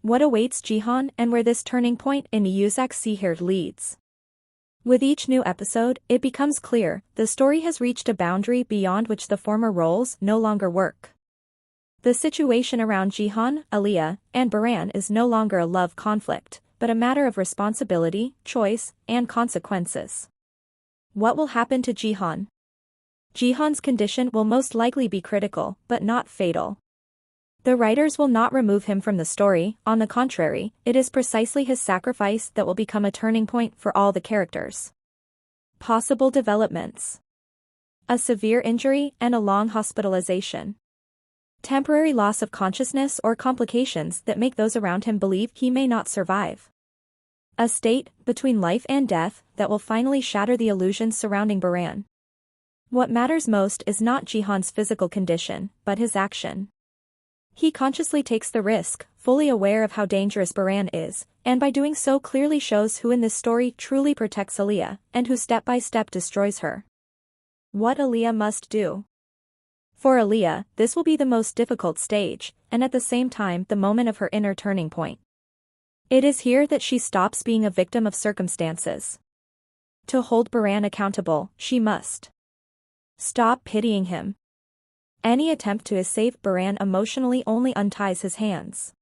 what awaits Jihan and where this turning point in Uzak Şehir leads. With each new episode, it becomes clear, the story has reached a boundary beyond which the former roles no longer work. The situation around Jihan, Alya, and Baran is no longer a love conflict, but a matter of responsibility, choice, and consequences. What will happen to Jihan? Jihan's condition will most likely be critical, but not fatal. The writers will not remove him from the story, on the contrary, it is precisely his sacrifice that will become a turning point for all the characters. Possible developments: a severe injury and a long hospitalization. Temporary loss of consciousness or complications that make those around him believe he may not survive. A state between life and death that will finally shatter the illusions surrounding Baran. What matters most is not Jihan's physical condition, but his action. He consciously takes the risk, fully aware of how dangerous Baran is, and by doing so clearly shows who in this story truly protects Alya, and who step by step destroys her. What Alya must do. For Alya, this will be the most difficult stage, and at the same time the moment of her inner turning point. It is here that she stops being a victim of circumstances. To hold Baran accountable, she must stop pitying him. Any attempt to save Baran emotionally only unties his hands.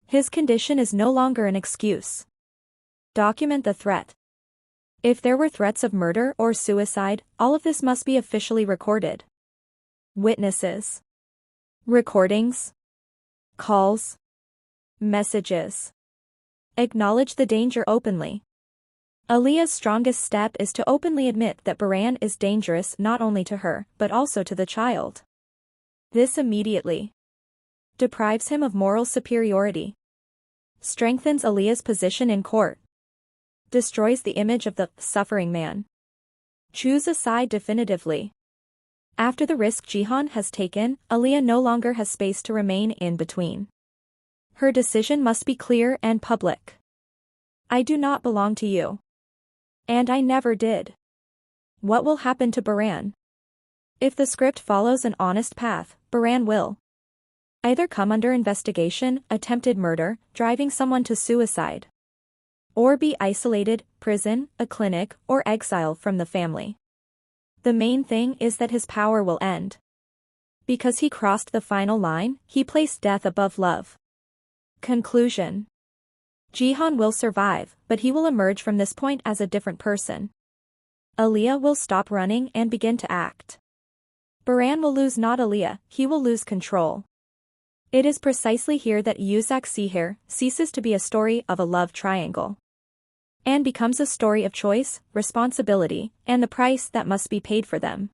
His condition is no longer an excuse. Document the threat. If there were threats of murder or suicide, all of this must be officially recorded. Witnesses. Recordings. Calls. Messages. Acknowledge the danger openly. Alya's strongest step is to openly admit that Baran is dangerous not only to her, but also to the child. This immediately deprives him of moral superiority, strengthens Alya's position in court, destroys the image of the suffering man. Choose a side definitively. After the risk Jihan has taken, Alya no longer has space to remain in between. Her decision must be clear and public. I do not belong to you. And I never did. What will happen to Baran? If the script follows an honest path, Baran will either come under investigation, attempted murder, driving someone to suicide, or be isolated, prison, a clinic, or exile from the family. The main thing is that his power will end. Because he crossed the final line, he placed death above love. Conclusion. Jihan will survive, but he will emerge from this point as a different person. Alya will stop running and begin to act. Baran will lose not Alya, he will lose control. It is precisely here that Uzak Şehir ceases to be a story of a love triangle and becomes a story of choice, responsibility, and the price that must be paid for them.